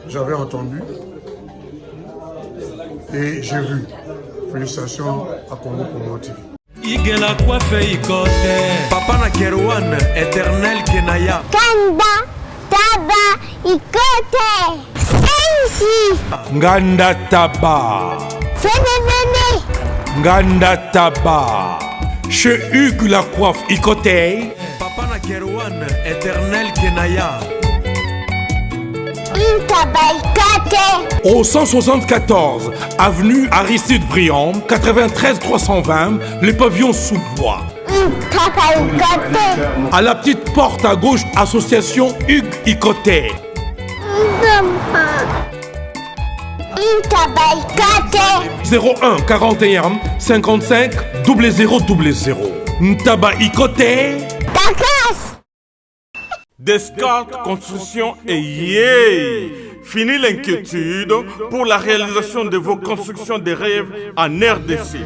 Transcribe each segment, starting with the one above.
J'avais entendu et j'ai vu. Félicitations à Congo Promo TV. Igela coiffe ikote Papa na Kerouan éternel Kenaya Kanda Taba ikote Sensi Nganda Taba Fenenene Nganda Taba Chez Hugues la coiffe ikote Papa na Kerouan éternel Kenaya Au 174 avenue Aristide Briand, 93 320, le pavillon sous bois. À la petite porte à gauche, association Hugues Ikoté. 01 41 55 0000. Ntaba Ikoté. Descartes Construction et yeah! Fini l'inquiétude pour la réalisation de vos constructions de rêves en RDC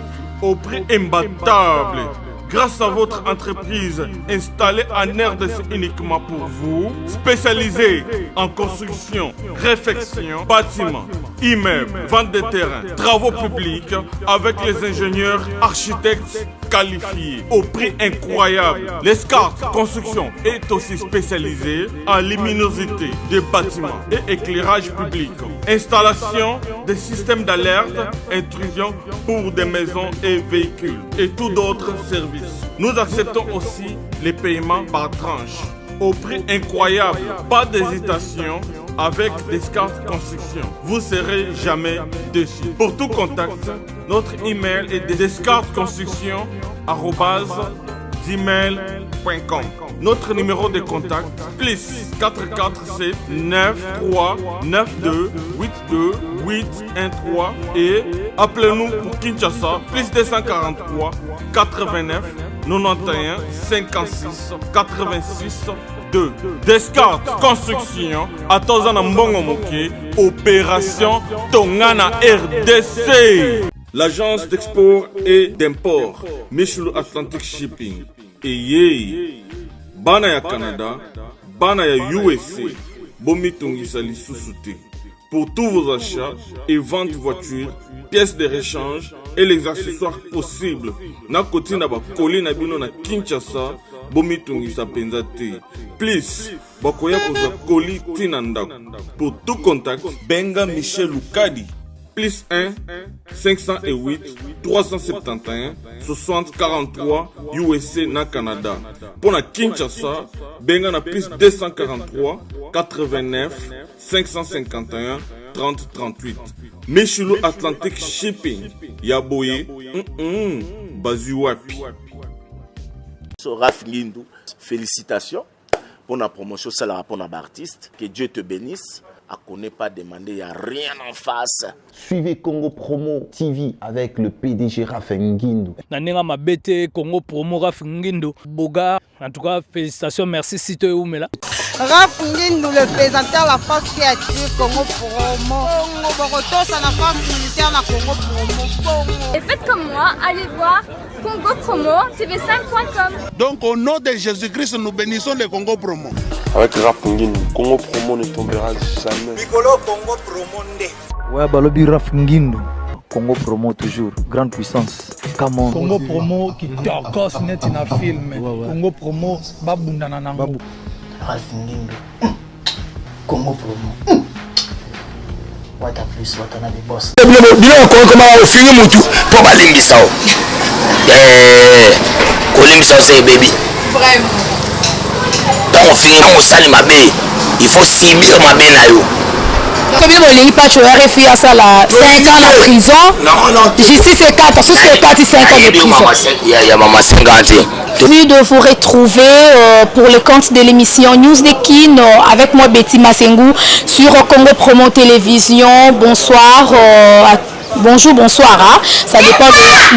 au prix imbattable. Grâce à votre entreprise installée en RDC uniquement pour vous, spécialisée en construction, réfection, bâtiments, immeubles, vente de terrains, travaux publics avec les ingénieurs architectes qualifiés au prix incroyable. L'escart Construction est aussi spécialisée en luminosité des bâtiments et éclairage public. Installation des systèmes d'alerte, intrusion pour des maisons et véhicules et tout d'autres services. Nous acceptons aussi les paiements par tranche au prix incroyable. Pas d'hésitation avec Descartes Construction. Vous ne serez jamais déçus. Pour tout contact, notre email est descartesconstruction@gmail.com. Notre numéro de contact plus 447 93 92 82 813 et appelez-nous pour Kinshasa plus 243 89 91 56 86 2. Descartes Construction à Tozana Mbongo Moké, opération Tongana RDC. L'agence d'export et d'import Michel Atlantic Shipping et yé bana ya Canada, bana ya USA, bomitungisa lisusu. Pour tous vos achats et ventes de voitures, pièces de rechange et les accessoires possibles. Na koti na ba koli na bino na Kinshasa, bomitungisa penza te. Please, bakoya koza koli tina ndako. Pour tout contact, benga Michel Lukadi. Plus 1 508 371 60 43 USA na Canada. Pour la Kinshasa, benga na plus 243 89 551 30 38. Michelo Atlantic Shipping. Yaboye, Bazuapi. Raph Ngindou, félicitations pour la promotion, c'est la rapport d'artiste. Que Dieu te bénisse. À qu'on n'ait pas demandé, il n'y a rien en face. Suivez Congo Promo TV avec le PDG Raph Ngindou. Nanenga mabete Congo Promo Raph Ngindou. Boga, en tout cas, félicitations, merci Sito et Oumela. Raph Ngindou, le présentateur la force créative Congo Promo. Boroto, ça la force militaire na Congo Promo. Et faites comme moi, allez voir Congo Promo, tv5.com. Donc au nom de Jésus-Christ, nous bénissons le Congo Promo. Avec Raph Ngindou, Congo Promo ne tombera jamais. Bigolo Congo Promo nde. Ouais, Balobi Raph Ngindou. Congo Promo toujours, grande puissance. Come Congo Promo qui torcos net in a film. Congo Promo babundana nango. Raph Ngindou. Congo Promo. What a plus, what another boss. Bilo comment fini mutu pour balimbisa. Kolimbisa c'est baby. Vraiment. Donc on finit quand on sale ma bé. Il faut cibler ma bé na yo. Combien de lignes pas tu aurais fait à ça là 5 ans de prison. Non. Ici c'est 4 ans, c'est 4 et 5 ans de prison. Il y a maman 50. Envie de vous retrouver pour le compte de l'émission News de Kin avec moi Betty Massengou sur Congo Promo Télévision. Bonsoir à bonjour, bonsoir. Hein. Ça dépend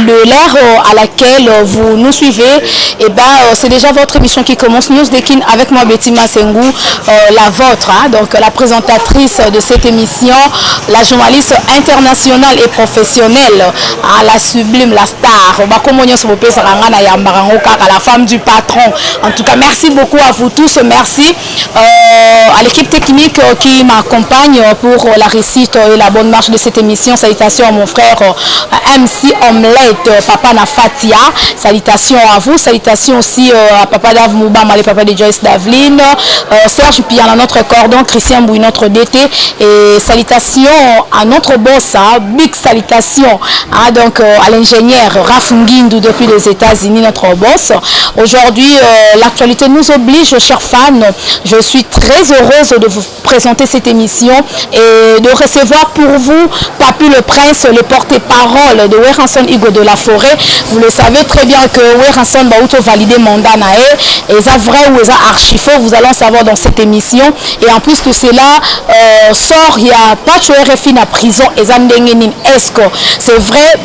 de l'ère à laquelle vous nous suivez. Et c'est déjà votre émission qui commence. News de Kin avec moi, Betty Massengou, la vôtre. Hein. Donc, la présentatrice de cette émission, la journaliste internationale et professionnelle, la sublime, la star. La femme du patron. En tout cas, merci beaucoup à vous tous. Merci à l'équipe technique qui m'accompagne pour la réussite et la bonne marche de cette émission. Salutations à mon frère MC Omelette, Papa Nafatia. Salutations à vous. Salutations aussi à Papa Dav Moubama, les papas de Joyce Davline. Serge Pian à notre cordon, Christian Bouy, notre DT. Et salutations à notre boss, big salutations donc à l'ingénieur Raf Ngindou depuis les États-Unis, notre boss. Aujourd'hui, l'actualité nous oblige, chers fans. Je suis très heureuse de vous présenter cette émission et de recevoir pour vous Papy le Prince, le porte-parole de Weranson Hugo de la Forêt. Vous le savez très bien que Weranson va auto-valider mandat nae. Et ça vrai ou ça archifaux, vous allons savoir dans cette émission. Et en plus de cela, sort, il y a Pacho RFI na prison et Zandengenin. Est-ce que c'est vrai,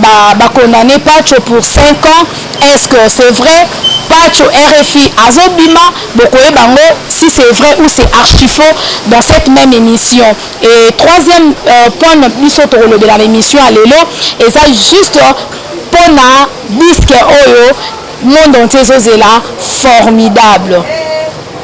condamné Pacho pour 5 ans? Est-ce que c'est vrai? Pacho RFI Azobima, Bango, si c'est vrai ou c'est archifaux dans cette même émission. Et troisième point de la émission à l'élo, et ça juste pour la disque Oyo, monde entier là, formidable.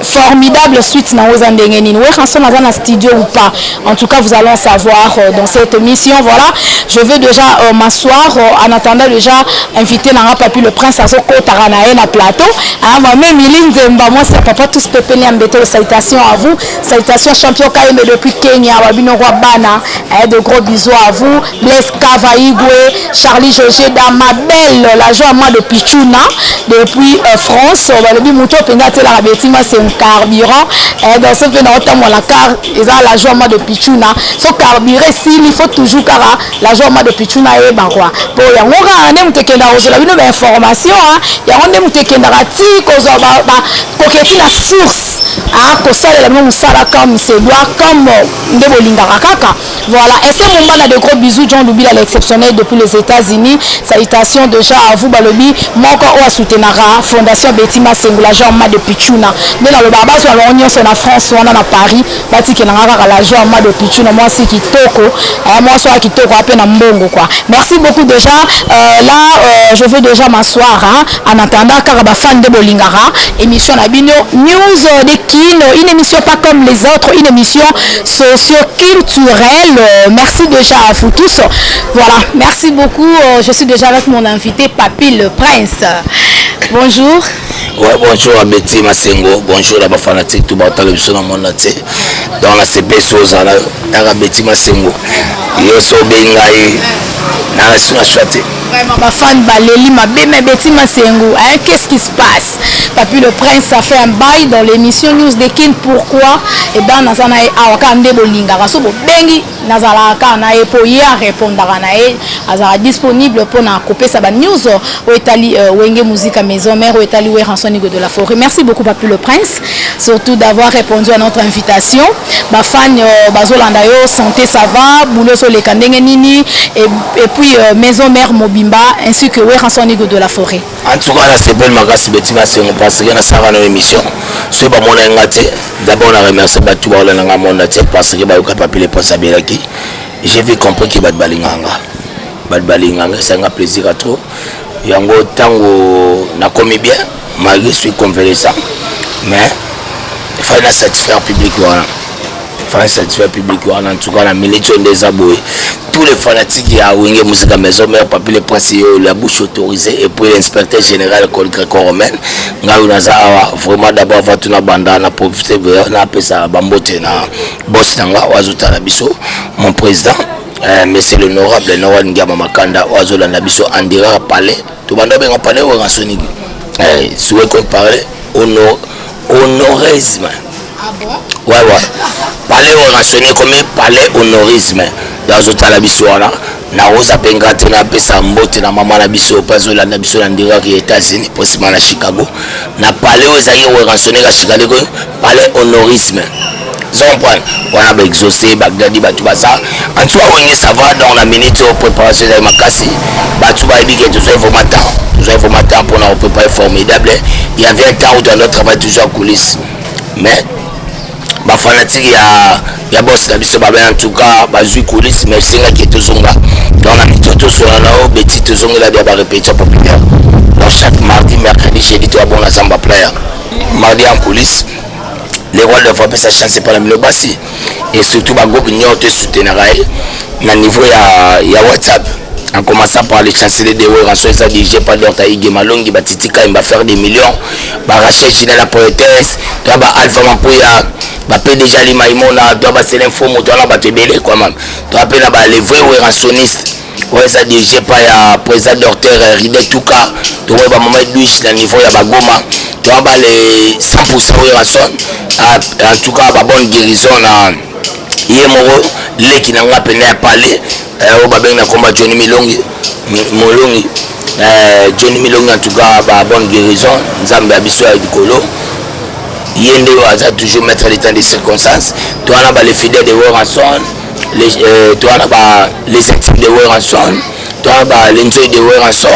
Formidable suite dans aux Andengenin. Oui, quand on dans studio ou pas. En tout cas, vous allez savoir dans cette émission. Voilà, je veux déjà m'asseoir en attendant déjà inviter Nara Papy le Prince à Soko Taranae na plateau. Moi-même, moi c'est papa tous pépé embêté. Salutations à vous. Salutations champion Kaime depuis Kenya. Wabino Wabana. De gros bisous à vous. Blaise Kavaigwe, Charlie José Dama Belle, la joie moi de Pichuna depuis France. Le Mouto Pengate la Betima c'est carburant dans ce fait notamment la car la joie de Pichuna so carburé s'il faut toujours car la joie de Pichuna et barwa pour ya ngora ne mutekenda ozela bino ba information ya onde mutekenda rati kozo ba koketi la source ko sala la même sala comme c'est doit comme ndebo lingaka kaka. Voilà, et c'est mon a de gros bisous John Loubi à l'exceptionnel depuis les États-Unis. Salutations déjà à vous Balobi moko o soutenara Fondation Betty Massengou la joie de Pichuna. Le baba sur l'Union sur la France on a Paris bati que la joie de Pichuna moi si kitoko moi soit kitoko à peine mbongo quoi. Merci beaucoup déjà je veux déjà m'asseoir en attendant car fan de Bolingara émission Nabino News de Kin, une émission pas comme les autres, une émission socio-culturelle. Merci déjà à vous tous. Voilà, merci beaucoup. Je suis déjà avec mon invité Papy le Prince. Bonjour. Ouais, bonjour à Betty Massengou, bonjour à la fanatique tout le monde dans mon entier. Dans la CP Sosa, à Betty Massengou. Yo so bengai na choité. Vraiment ma fan Baléli ma mais Betty Massengou. Qu'est-ce qui se passe? Papy le Prince ça fait un bail dans l'émission News de Kin. Pourquoi? Et ben nazana awakande bolinga raso bo bengi nazala kana e po ya répondre na e azara disponible pour na couper ça ba news au Italie wenge musique à maison mère au Italie Weranson Hugo de la Forêt. Merci beaucoup Papy le Prince surtout d'avoir répondu à notre invitation. Ba fan bazolanda yo santé ça va boulot sur les kandenge nini et puis maison mère Mobimba ainsi que Weranson Hugo de la Forêt. En tout cas là c'est belle magasi Betty Massengou parce que na sara na émission c'est pas mon ngate d'abord on remercie batu ba na ngamona parce que ba Papy le Prince abelaki j'ai vu compris que balinganga c'est un plaisir à trop yango tango na commis bien malgré je suis convalescent mais il faut la satisfaire public en tout cas la militation des abonnés tous les fanatiques qui a wingé musique à maison mais Papy le Prince la bouche autorisée et puis l'inspecteur général col gréco-romain vraiment d'abord va tout na banda na profiter na pesa bambote na boss nanga wazuta na biso mon président monsieur l'honorable Noran Ngama Makanda wazola na biso andira palais to banda benga palais o rasoni souhait qu'on parle honorisme. Ah bon? Ouais palais o rasoni comme palais honorisme dans la biso là na rosa penga tena pesa mbote na mama na biso pazola na biso na ndira ki États-Unis possiblement na Chicago na palais o ezaki o rasoni ka Chicago palais honorisme comprendre. On a exaucé, Bagdadi, Batubasa. En tout cas, on ça va dans la minute de préparation de Makassi. Batuba et Biguet, toujours informateur. Toujours informateur pour nous préparer formidable. Il y avait un temps où on travaille toujours en coulisses. Mais, ma fanatique, il y a boss la biso en tout cas, bazui coulisses, mais c'est là qui est toujours là. Dans la minute de sur la petit toujours là, il y a des répétitions populaires. Donc, chaque mardi, mercredi, jeudi, tu as bon la samba player. Mardi en coulisses. Les rois de frapper sa chance, c'est pas la Milobassi. Et surtout, Bago Ignote soutenir à niveau il y a WhatsApp. En commençant par les chanceliers de Ouérançon, ça dirigé par Dortaï Gemalongi, Batitika, il va faire des millions. Rachel China la poétesse, toi, Alpha Mampouya, déjà Limaïmona, toi, c'est l'info, toi, là, tu es belé quand même. Toi, les vrais Ouérançonistes. Ouais, ça dirigé par le président docteur Ride Touka, toi, maman Douche, le niveau, il y a Bagoma. Tu vois, les 100% Ouérançon, en tout cas, bonne guérison. Yemoro, les qui n'ont pas peine à parler, au Babin a combat Johnny Milongi, Johnny Milongi, en tout cas, bonne guérison. Zambé Abisso avec du colo. Yende a toujours mettre les temps de circonstances. Tu vois, les fidèles de Ouérançon, tu vois, les intimes de Ouérançon, tu vois, l'enjoy de Ouérançon,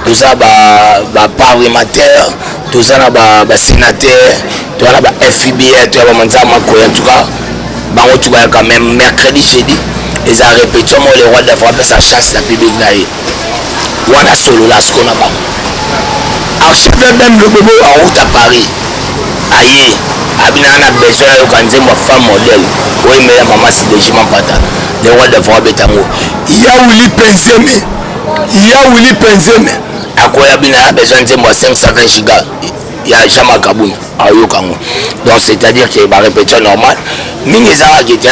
tout ça, parlementaire. Tout ça, les sénateurs, tout ça, les FIBA, tout ça, en tout cas, tu vas quand même mercredi, jeudi, ils ont répété les rois de frapper sa chance, la public. On a solo là, ce qu'on a pas. Alors, je fais même le bobo en route à Paris. Aïe, Abina a besoin de organiser ma femme modèle. Oui, mais la maman, c'est déjà mon pata. Les rois de frapper tango. Il y a où les pensions, il y a où les pensions. À quoi Abina a besoin de moi 520 gigas. Il y a jamais Kaboun à Yokango. Donc c'est-à-dire qu'il y a une répétition normale. Minizara qui était.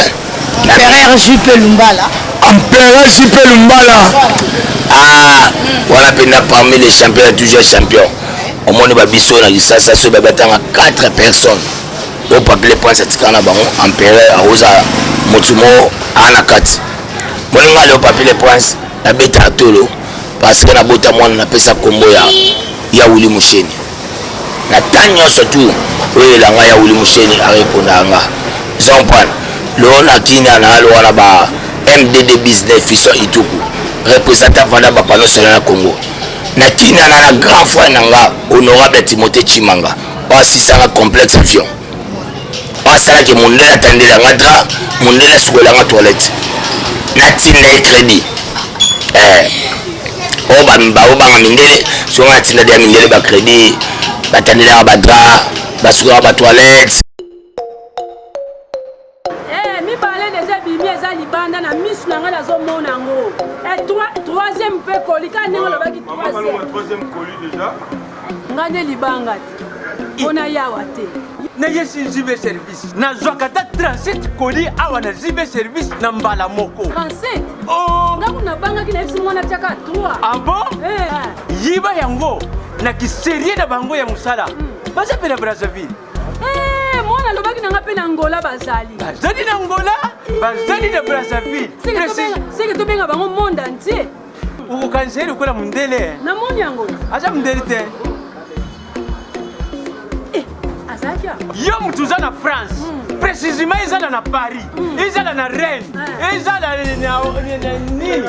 Empereur Juppé Lumbala. Empereur Juppé Lumbala. Ah, voilà parmi les champions, toujours champion. Au monde de Bisso, ça se bat à 4 personnes. Au papier point cette canne à Baron, Empereur Arosa Motumo Anakat. Moi, je au papier point, la bête à Tolo. Parce que la botte à moi, on appelle ça combo ya Willy Moucheni. La tanya surtout, oui, la ya Willy Moucheni a répondu à nga. Sans point, l'on a qui n'a pas MDD Business Fisson Ituku, représentant Vanda Bapano Selena Congo. Na qui n'a la grand frère nanga, honorable Timothée Chimanga. Aussi, ça a un complexe avion. Ça que mon nez attendait la radra, mon nez sur la toilette. Natine est crédit. Oba mindele so ngatina dia mindele ba crédit batandela ba dra basura ba toilette mi parler déjà bimi eza libanda na miss na ngala zo mona ngo troisième pe kolika ningo lo baki troisième colis déjà ngane libanga ona yawa te na yesi zibe service na zwakata 37 colis awa na zibe service na mbala moko 37 oh ngakuna banga kina fisi mwana chaka 3 ah bon yiba yango na kiserie na bango ya musala baza pena Brazzaville mwana lobaki nanga pe na Angola bazali na Angola bazali na Brazzaville c'est que to benga bango monde entier ukokanseri kola mundele na moni Angola aja mundele te yo mutuza na France précisément ezala na Paris ezala na Rennes ezala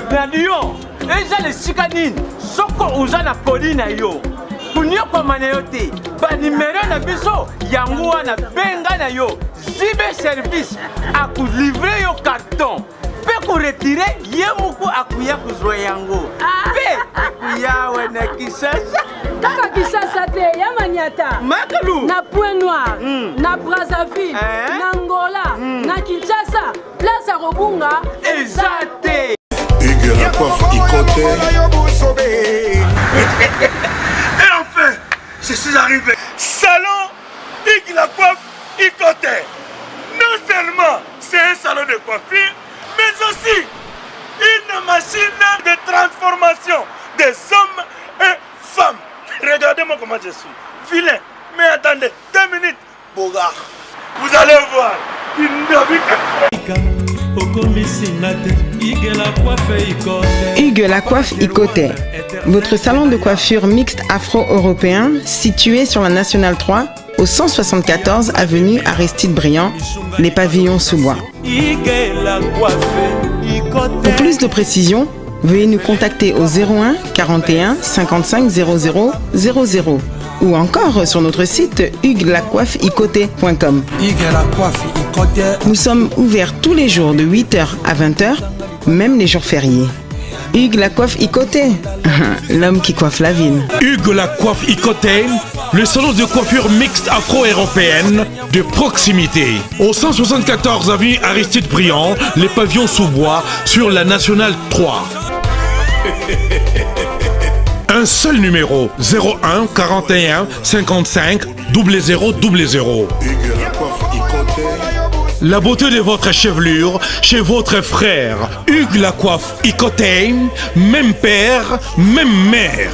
na Lyon ezala esika nini soko uza na poli na yo kunyokoma na yo te banimero na biso yango wana benga na yo zibe service akulivre yo carton pe kuretire ye muku akuya kuzwa yango pe akuya wana Kinshasa kaka Kinshasa te ya Maniata Makalu na Point Noir na Brazzaville na Angola na Kinshasa place à Robunga ezate Hugues la coiffe Ikote. Et enfin, je suis arrivé. Salon Hugues la coiffe Ikote. Non seulement c'est un salon de coiffure, mais aussi une machine de transformation des hommes et femmes. Regardez-moi comment je suis. Vilain. Mais attendez, 2 minutes. Bogard. Vous allez voir. Hugues la coiffe Ikote. Votre salon de coiffure mixte afro-européen situé sur la Nationale 3 au 174 avenue Aristide Briand, les pavillons sous bois. Pour plus de précisions, veuillez nous contacter au 01 41 55 00 00 ou encore sur notre site huguelacoiffeicoté.com. Nous sommes ouverts tous les jours de 8h à 20h, même les jours fériés. Hugues la coiffe Icoté, l'homme qui coiffe la ville. Hugues la coiffe Icoté, le salon de coiffure mixte afro-européenne de proximité. Au 174 avenue Aristide Briand, les pavillons sous bois sur la Nationale 3. Un seul numéro, 01 41 55 00 00. La beauté de votre chevelure chez votre frère. Hugues la coiffe Icoté, même père, même mère.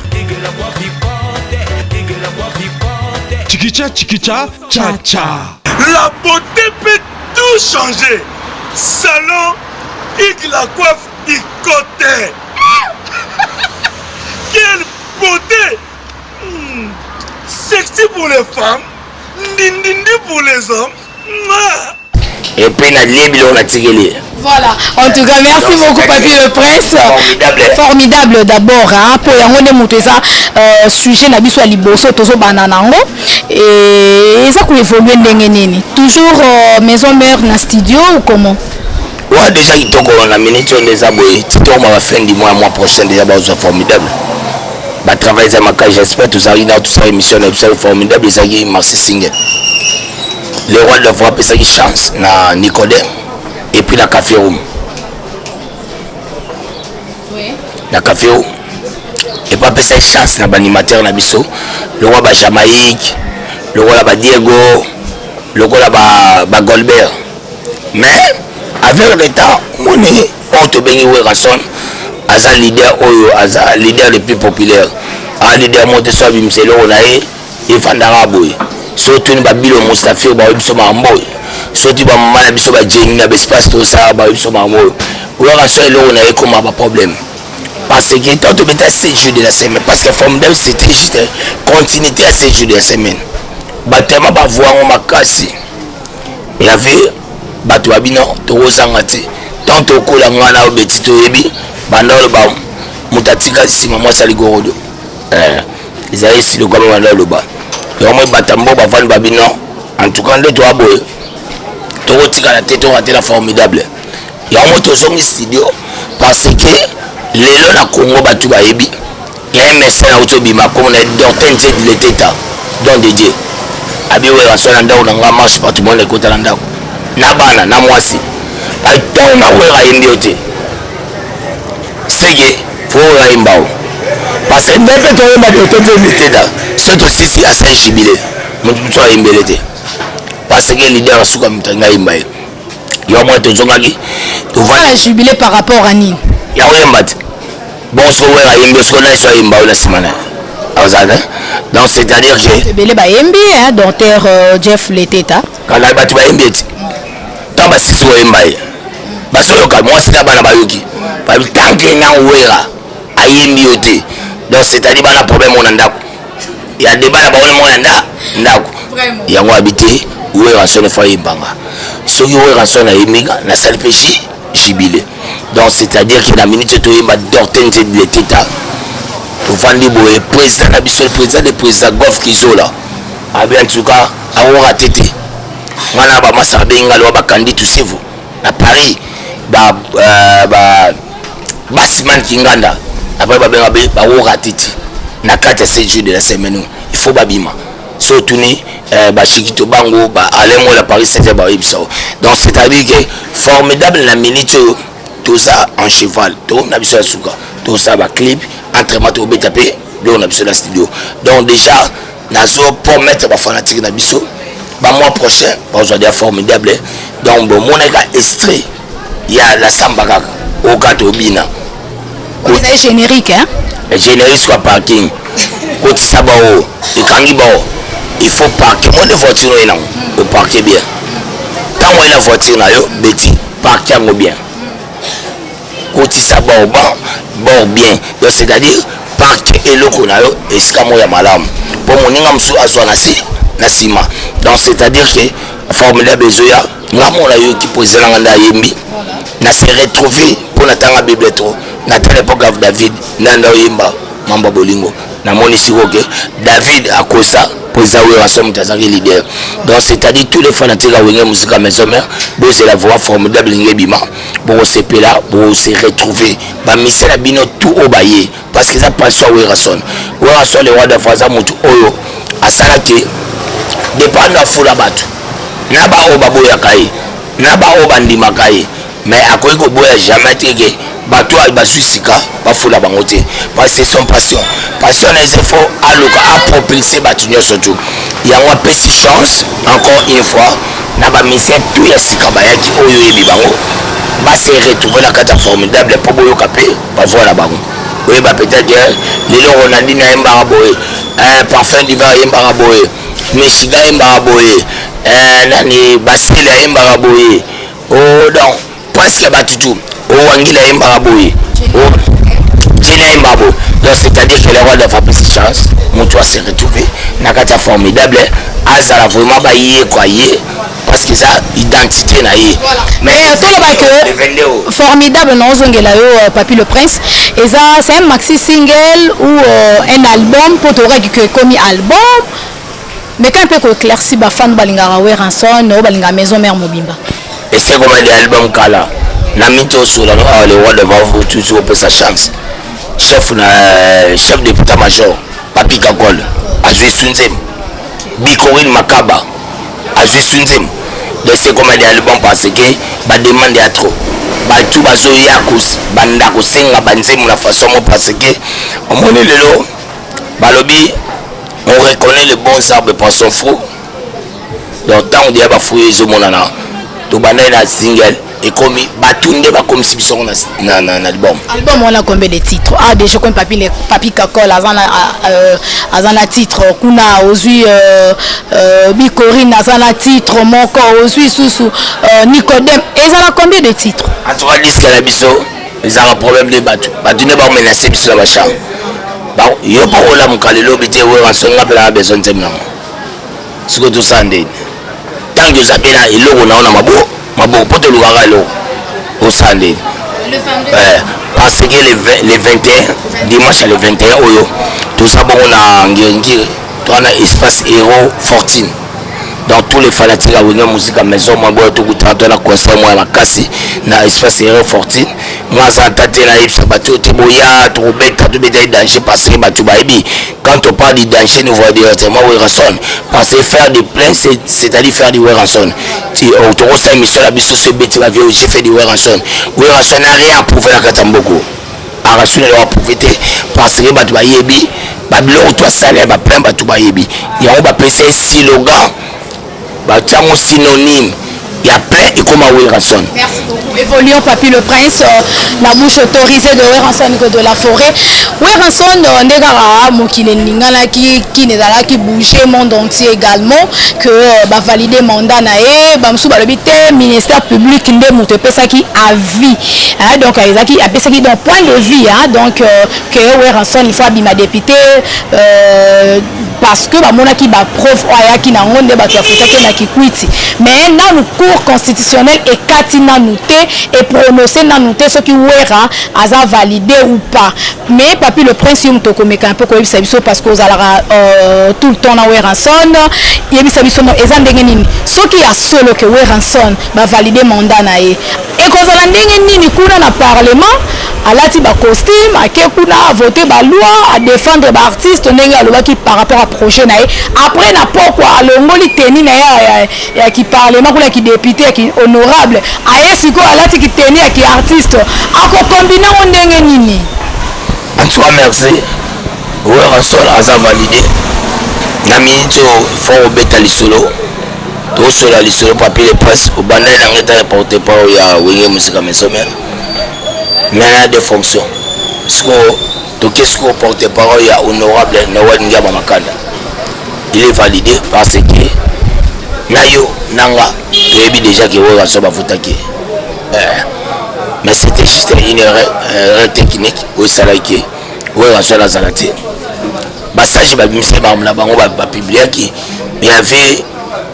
Chikicha, chikicha, cha cha. La beauté peut tout changer. Salon Hugues la coiffe Icoté. Quelle beauté! Sexy pour les femmes, ndindindi pour les hommes. Et puis on a tiré. Voilà, en tout cas, merci beaucoup, Papi le Prince. Formidable d'abord. Pour y sujet na biso liboso tozo bananango et ça évoluer ndenge toujours maison mère na studio ou comment? Ouais, déjà il toko la minute on les aboyés. Tito on va fin du mois prochain déjà c'est formidable. Bah travailler à ma cage, j'espère tout ça dans tout ça émission c'est formidable ça qui marche signe. Le roi de la voix ça qui chance na Nicodème et puis la café room. Oui. La café room. Et pas ça chance na animateur na biso. Le roi ba Jamaïque, le roi ba Diego, le roi ba Goldberg. Mais avec le temps, on est auto béni Werrason, as leader as leader le plus populaire. Un leader monté sur Bimselo on a et Fandaraboy. Surtout nous babilo Mustafa ba biso mamboy. Surtout ba mama biso ba Jenny na espace tout ça ba biso mamboy. Werrason on a comme un problème. Parce que tant que bêta 7 jours de la semaine parce que formidable c'était juste continuité à 7 jours de la semaine. Ba tellement ba voir on ma casse. Il y avait bato abino to sangati tanto kola ngana obetito yebi bandolo ba mutatika sima moi sali gorodo ils si le comme bandolo ba yo moi batambo ba van babino en tout cas ndeto aboye to tika la tête on la formidable yo moi to zongi studio parce que lelo na Congo batu ba yebi il y a un message auto bima comme on est d'ortense de l'état don de Dieu abi we rasona ndao na ngama marche pas tout le monde écoute la ndao na bana na mwasi tant na wera yembiote sige faut la imbao parce que même quand on m'a dit que là c'est aussi à ça jubilé mon tout a imbelete parce que leader suka mtanga imbaye yo moi to zongaki to va jubilé par rapport à ni ya oyembat bon so wera yembio so na so imbao la semaine donc c'est-à-dire que belé ba yembi docteur Jeff Leteta quand la batu ba yembi tamba sisi oyembaye bazoyoka mwasi na bana bayoki tanke na wera ayembi yo te donc c'est-à-dire bana problème on ndako ya débat ya baone mona ndako yango habité wera sone fa yembanga soki wera sone yemika na salle péché jubilé donc c'est-à-dire que la minute to yemba d'ortense de l'état to fandi boye président na biso le président Golf Kizola abi en tout cas awora tete ngana ba masa benga lo ba candidat sivu à Paris Bassman Kinganda après ba wora tete na 4 jours de la semaine il faut babima surtout ni ba Chikito Bango ba Alemo la Paris Saint-Germain ba ibso donc c'est-à-dire que formidable la minute tout ça en cheval tout na biso suka tout ça ba clip entraînement au BTP là on a biso la studio donc déjà nazo pour mettre ba fanatique na biso ba mois prochain ba aujourd'hui formidable donc bon mon extrait il y a la samba kaka au gato bina c'est générique hein générique soit parking côté sabao et kangi bao il faut parquer mon voiture là au parquer bien quand on la voiture là yo beti parquer bien côté sabao bon bien donc c'est-à-dire parquer et le konayo et ce moya malam pour moninga msu azwa na si Nassima. Donc c'est-à-dire que formidable Ezoya, ngamona yo qui pose l'anganda yembi, na se retrouver pour natanga Bible trop. Nathan l'époque de David, nanda yemba, mamba bolingo. Na moni siko que David a kosa pour ça oui ensemble tazangi leader. Donc c'est-à-dire tous les fanatiques à Wenge musique à maison mère, bon c'est la voix formidable ngebima, bon se pela, bon se retrouver, ba misela bino tout au baillé parce que ça passe à Werason. Werason le roi de France mutu oyo asala ke dépend na fula batu. Na ba oba boya kai, na ba oba ndima kai, mais akoyi ko boya jamais tege. Bato ba susika ba fula bangote parce que son passion les efforts à loka à propulser batunyo surtout il y a une petite chance encore une fois na ba mission tout ya sika ba yaki oyo yebi bango ba se retrouver la carte formidable pour boyo kapé ba voilà bango oui ba peut-être lelo Ronaldo na yemba boye parfum d'hiver yemba boye Michigan yemba boye nani Basile yemba boye oh donc presque batutu Wangila Mbaraboui, Tina Mbabo. Donc c'est-à-dire que le roi de faire petite chance, mon toit s'est retrouvé, Nakata formidable, Azala vraiment baillé quoi parce que ça identité naïe. Mais tout le que formidable non zongela yo Papi le Prince, et ça c'est un maxi single ou un album pour te que comme album. Mais quand on peut éclaircir ba fan balingara Weranson ou balinga maison mère Mobimba. Et c'est comme des albums kala. Namito sur le roi de Vavou, toujours pour sa chance. Chef d'état-major, Papi Kakol, Azui Sunzem, Bikorine Makaba, Azui Sunzem. Donc c'est comme des albums parce que bah demande à trop. Bah tout bazo yakus, banda kosenga banzem la façon parce que au moment de l'eau, bah lobby, on reconnaît les bons arbres par son fruit. Donc tant on dit bah fruit ils ont mon nana, tout banda na single. Et comme Batunde va comme si on a un album. Album on a combien de titres? Ah déjà comme Papi Kakol azana titre kuna ozui Bikorine azana titre moko ozui susu Nicodème et ça a combien de titres? En tout cas disque la biso ils ont un problème de Batu. Batunde va menacer biso la machin. Bon yo pas ola mukalelo bité Weranson ngapela besoin de temna. Siko tout ça ndé. Tant que zapela iloko naona mabo bon pour te le au Sandé. Parce que les 21, dimanche le 21, tout ça, bon, on a un espace héros fortune. Dans tous les fanatiques à Wenge musique à maison, moi, tout le temps, la concert, moi, la casse, na espace héros fortune. Moi, ça t'a été naïf, ça bateau, t'es boya, trop bête, t'as tout bête, danger, parce que bateau, baby. Quand on parle de danger, nous voyons directement Weranson. Parce que faire des plaintes, c'est-à-dire faire du Weranson. Au tour ça, émission, la biso, ce bête, la vie, j'ai fait du Weranson. Weranson n'a rien à prouver la Katamboko. Arrason n'a rien à prouver, parce que bateau, baby, babylon, toi, salaire, bah, plein, bateau, baby. Il y a un bappé, c'est slogan. Bachamo synonyme, il y a plein et comme à Weranson. Merci beaucoup. Évoluons Papi le Prince, la bouche autorisée de Weranson que de la forêt. Weranson negara mokile ningala qui n'est là qui bouger monde entier également que va valider mandat nae bamsou balobité ministère public ndé moto pesa qui a vie. Donc Isaki a pesa qui dans point de vie donc que Weranson il faut abima député parce que ba mona qui ba prof oya qui na ngonde ba tuafuta ke na kikwiti mais na le cours constitutionnel et katina nouté et prononcé na nouté ce qui wera aza validé ou pas mais Papi le Prince yum to komeka un peu ko yebisa biso parce que ozalara tout le temps na Weranson yebisa biso no eza ndenge nini ce qui a solo que Weranson ba valider mandat na e et kozala ndenge nini kuna na parlement alati ba costume ake kuna voter ba loi à défendre ba artiste ndenge alobaki par rapport à projet na après na pourquoi alongoli teni na ya ki parlement kuna ki député ki honorable aye siko alati ki teni ya ki artiste ako combiner ndenge nini. En tout cas merci. Weranson aza validé. Na minute faut beta lisolo. To sola lisolo Papi le Prince au banda na ngeta porter parole ya Wenge musique à maison mère. Mais il y a des fonctions. Qu'est-ce qu'on porte parole à honorable Nawad Ngaba Makanda. Il est validé parce que Nayo Nanga, tu as déjà que Weranson va voter. Mais c'était juste une erreur technique où ça a été. Weranson a zalaté. Passage babimisi na bango publié qui il y avait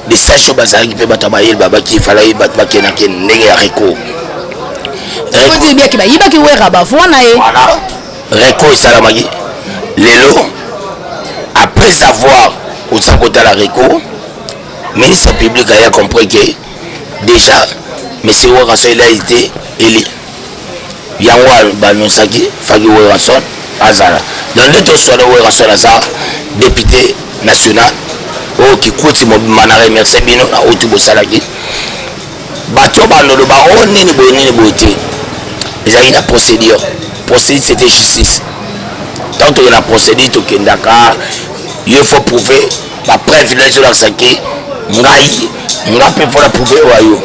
des sages bazali qui peut batabayer baba qui fallait batba qui ndenge ya Reco. On dit bien que ba yiba ki wera ba vona e. Voilà. Reco et Salamagi. Lelo après avoir au côté la Reco, ministre public a compris que déjà monsieur Werason il a été élu. Yango Banyosaki Fagi Werason Azara. Dans le temps sur le Werason Azara, député national, oh qui coûte manare merci bino na otubo salaki. Bato bano le baron ni bote. Ils avaient la procédure. Procédure c'était justice. Tant que la procédure to kendaka, il faut prouver la preuve là sur la saki. Ngai peut faut la prouver wayo.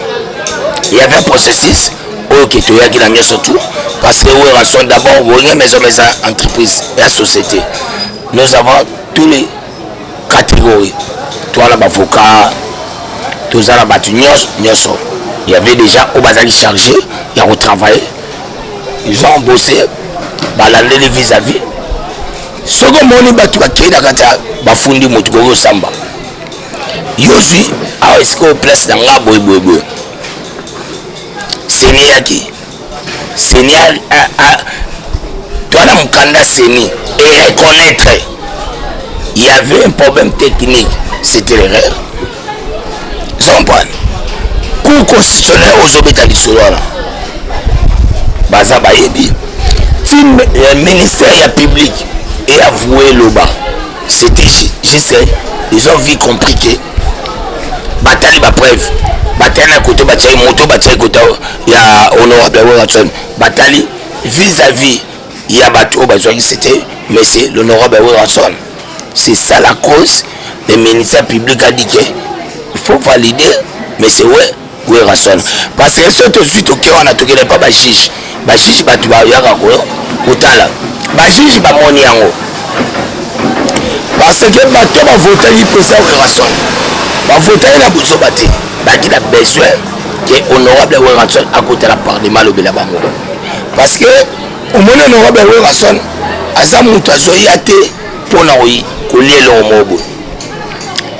Il y avait un processus qui tu as mis surtout parce que Werason d'abord vous maison entreprise et la société. Nous avons tous les catégories. Toi l'avocat, tous les bâtimiers, il y avait déjà au bazar chargé, il y a retravaillé. Ils ont bossé, les vis-à-vis. Ce que mon batu qui est dans bafundi motugo samba. Yoshi, à est-ce qu'on place dans la boy. Seigneur qui Seigneur toi là mon candidat Seigneur et reconnaître il y avait un problème technique, c'était l'erreur. Sans point. Cour constitutionnel aux obétalistes Baza Bayebi. Le ministère public et avoué le bas. C'était juste ils ont vu compliqué. Bataille ma preuve. Bataille à côté bataille moto bataille côté il y a honorable Werason. Bataille vis-à-vis il y a bateau besoin c'était mais c'est l'honorable Werason. C'est ça la cause. Le ministère public a dit que il faut valider mais c'est ouais Werason parce que c'est tout de suite au cœur on a tout pas bachiche bachiche batu ba yaka ko kotala bachiche ba moni yango parce que bato ba voter il président Werason ba voter la bozo baté ba qui a besoin que honorable Werason à côté la parlement le bela bango parce que au moins honorable Werason asa mutu azoya te pona oyi kolielo mobo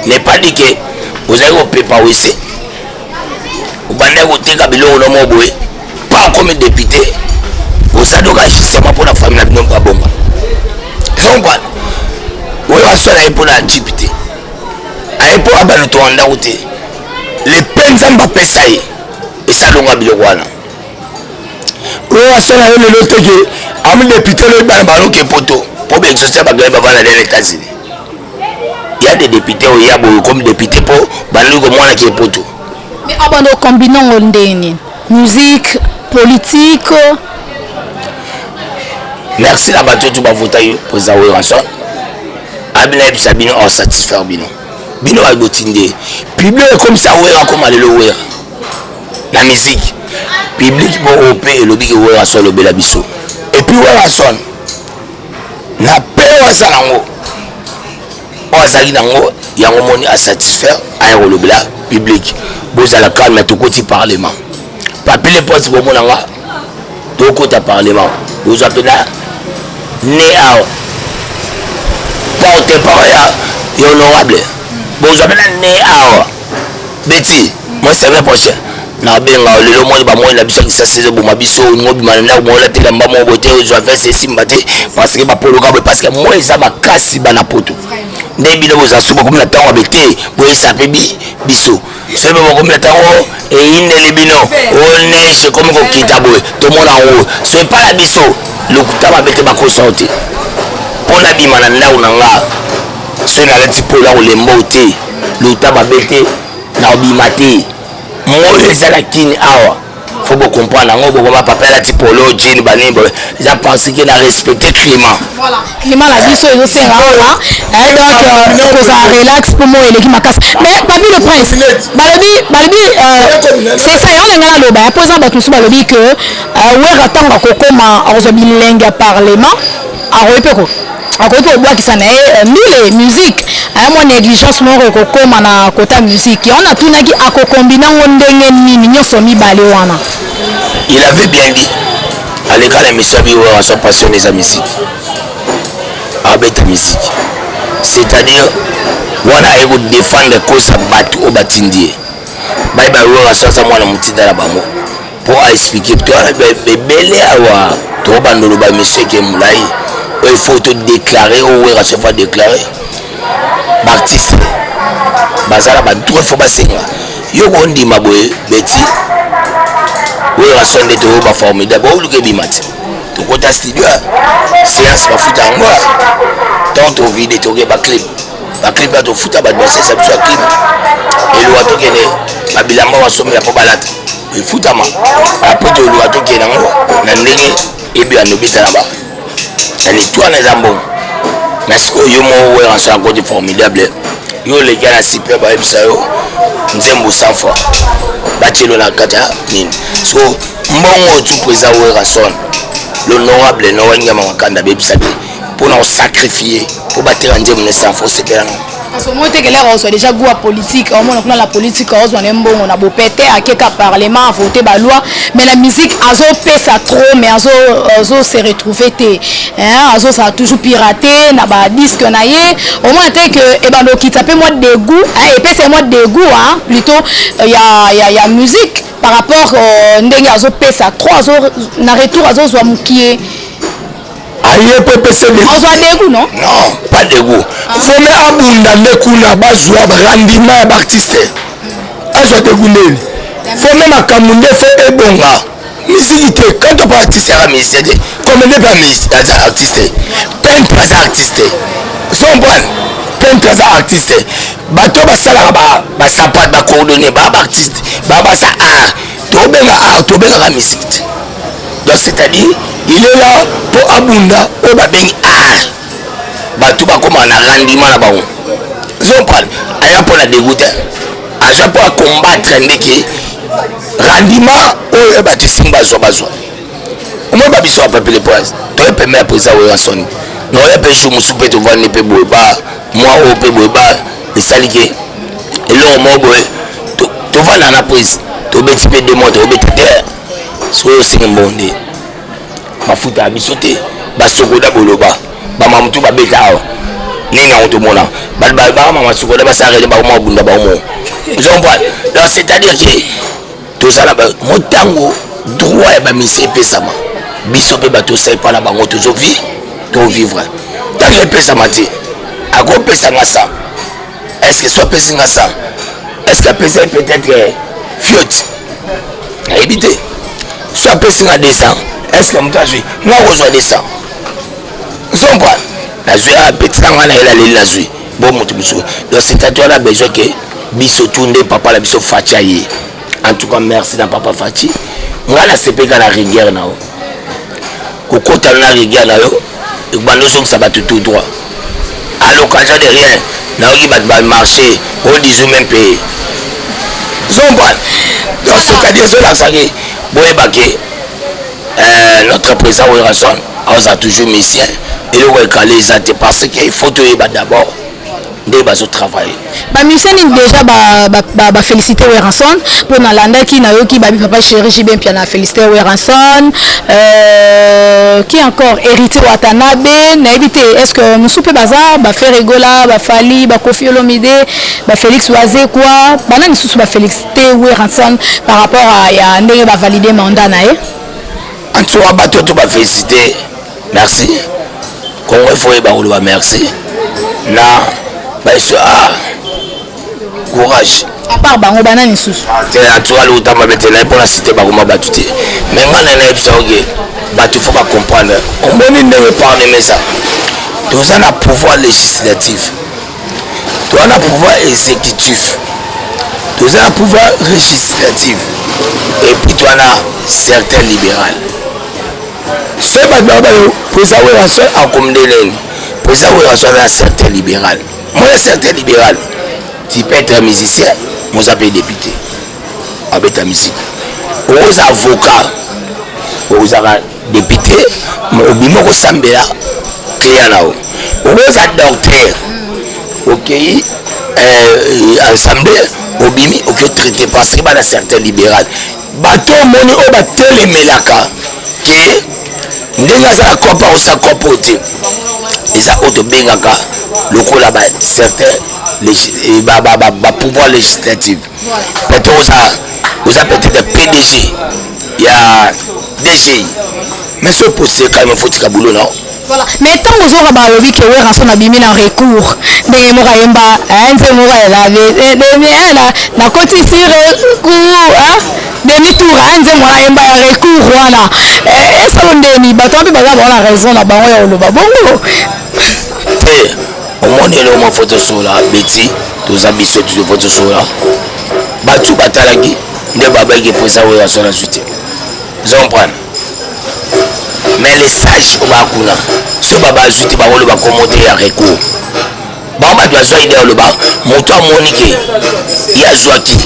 n'est pas dit que vous avez préparé ici vous bandez koteka biloko na mobo pas comme député vous avez donc justement pour la famille na bino ba bomba son quoi Werason a pour la député a pour abana to anda kote les penza mbape sai et ça longa biloko wana Werason a le loteke am député le bana balo ke poto pour bien exercer ba gaba bana les États-Unis. Il y a des députés il y a beaucoup comme député pour balo ko mwana ke poto. Mais abando combinons ndeni musique politique. Merci la bateau tout ba voter pour za Werason. Abina bisa bino en satisfaire bino. Bino a botinde. Public comme ça Wera comme aller le Wera. La musique public pour OP et le big Werason le bela biso. Et puis Werason na pewa salango. O sali nango yango moni à satisfaire à le bela public. Vous à la calme tout côté parlement. Papier les postes pour monanga. Tout côté parlement. Vous appelez là néao. Porte parole et honorable. Vous appelez là néao. Betty, moi c'est vrai prochain. Na benga lelo mo ba mo na biso ki sase bo mabiso ngobi manana mo la tela mba mo bote o jwa faire simbate parce que ba pologa parce que moi ça ba kasi bana poto ndebi le boza subo comme la tango bete bo ça pebi biso c'est bon comme la tango et ine bino on est comme ko kitabo to mona o c'est pas la biso le kutaba bete ba ko sorti pour la bimana na unanga c'est na la tipo la o le mbote le taba bete na obimate moi les à la kin awa faut bien comprendre ngo bo ma papa la typologie bani bo j'ai pensé qu'il a respecté climat voilà climat la biso et c'est là donc ça relax pour moi et l'équipe makas mais papi le prince balobi c'est ça on nga lo ba posa ba tout balobi que wera tanga kokoma ozobi lenga parlement a repeko akoki obwakisa na ye mile musique ayamo négligence moko ekokóma na kota musique on atunaki akokombina ngo ndenge nini nyonso mibale wana. Il avait bien dit aleka na misio bi Werason passionné za musique abeta musique c'est-à-dire wana eko défendre kosa bato o batindie bai ba wera sasa mwana mutinda la bango pour expliquer to ala bebele awa to bandolo ba monsieur ke mulai il faut te déclarer ou wera se fa déclarer baptiste bazala ba trois fois basenga yo ko ndima boye beti wera sonde to ba formidable o luke bimati to kota studio séance ba futa ngwa tant au vide to ke ba clip à tout foot à battre ça me fait clip et le wato kene babilamba wa somme ya pobalata il foot à moi après to le wato kene na ndenge et bien no bita là-bas elle toi les ambons parce que yo mo ouais en ça côté formidable yo les gars la super ba ebisa yo nzembo sans foi bachelo la kata nini so mbongo tu président ouais rason l'honorable no wanya makanda bebisa pour nous sacrifier pour battre un dieu sans foi c'est clair. Parce que moi, tu as déjà goût à politique. Au moins, la politique, on a beau péter à quelques parlement, à voter la loi. Mais la musique, azo pèse ça trop, mais azo s'est retrouvé. Azo ça a toujours piraté, n'a pas disque naïe. Au moins, tu que, et ben, donc, il t'appelle moi de goût, et puis c'est moi de goût, plutôt, il y a musique par rapport à azo pèse ça trop, azo, na retour, azo soit moukié. Aïe, pépé, c'est des goûts, non? Non, pas de goût. Faut me abunda nekuna bazwa rendement d'artiste. Azo de goût. Faut même akamunde fait ebonga. Musique quand on parle artiste à musicien, comme n'est pas musicien, artiste. Peintre artiste. Son bon. Peintre artiste. Bato basala ba sapat ba coordonner ba artiste. Ba ça art. To benga musique. Donc c'est-à-dire il est là pour abunda au babeng art. Bato ba comme na rendement na baon. Son parle aya pour la dégoûter. À chaque fois combattre ndeki rendement au ba tisimba bazwa. Au moins ba biso pa pele poise. To e permet après ça au son. Non e pe chou musu pe to vendre pe boeba. Moi au pe boeba et salike. Et là au mobo to vendre na prise. To beti pe de moto beti terre. So aussi mbonde. Ba futa bisote ba sokoda boloba. Ba mamutu ba beta ninga otomona ba mama sokoda ba sarele ba mo bunda ba mo. Donc c'est-à-dire que tout ça là motango droit et ba mise pesama. Biso pe ba to sai pa la bango toujours vie to vivre. Tant que pesama ti. A go pesanga ça. Est-ce que soit pesanga ça? Est-ce que pesa peut-être fiot? A éviter. Soit pesanga descend. Est-ce que mta jui? Moi rejoindre descend. Son pas. La jui a petit dans la jui. Bon mutu musu. Donc c'est-à-dire là besoin que biso tunde papa la biso fachaye. En tout cas merci na papa Fachi. Ngala sepeka la rigueur na o. Kokota na rigueur na yo. Bando so ça va tout droit. À l'occasion de rien, na oki ba marché, on dit même pays. Son pas. Donc c'est-à-dire cela ça que boye baké notre président Werason a toujours mission et le recalé ça parce qu'il faut tout d'abord des bases au travail. Ba mission déjà ba féliciter Werason pour na landa qui na yo qui babi papa chéri j'ai bien na féliciter Werason qui encore héritier Watanabe na éviter est-ce que monsieur peut bazar ba faire rigola ba Fali ba Kofi Olomide ba Félix Oazé quoi bana ni sous ba féliciter Werason par rapport à ya ndenge ba valider mandat na ye. En tout cas, tu vas féliciter. Merci. Congo, il faut y merci. Na, courage. À part Bango Banane sous. En tout cas, le temps maintenant pour la cité Bagoma Batute. Mais moi, il faut pas comprendre. On ne parle de ça. Tu as un pouvoir législatif. Tu as un pouvoir exécutif. Tu as un pouvoir législatif. Et puis tu as un certain libéral. C'est pas le président Werason en commun de l'aine. Le président Werason est un certain libéral. Moi, un certain libéral. Tu peux être musicien, moi, je peux député. Avec ta musique. Aux avocats, aux députés, au bimo au sambela, client là-haut. Aux docteurs, ok, ensemble, au bimi, ok, traité parce qu'il y a un certain libéral. Bateau moni au bateau les melaka. Ndenge azala kopa osa kopa ote eza oyo tobengaka lokola certains pouvoir législatif. Peut-être oza peut-être PDG ya DGI mais ce poste quand même faut tika boulot non. Voilà. Mais tant que vous aurez balobi que ouais rançon abimi na recours mais moka yemba nze moka la na koti sur recours demi tour nze moka yemba ya recours wana esa ndeni bato mpe baza bona raison na bango ya oloba bongo te omoni le mo photo sola beti toza biso tu photo sola batu batalaki nde babaki posa oyo asona suite comprendre. Mais les sages au Bakuna, ce baba ajouté par le commenter à recours. Bamba doit soit idée le bas, montant monique, il a joaki,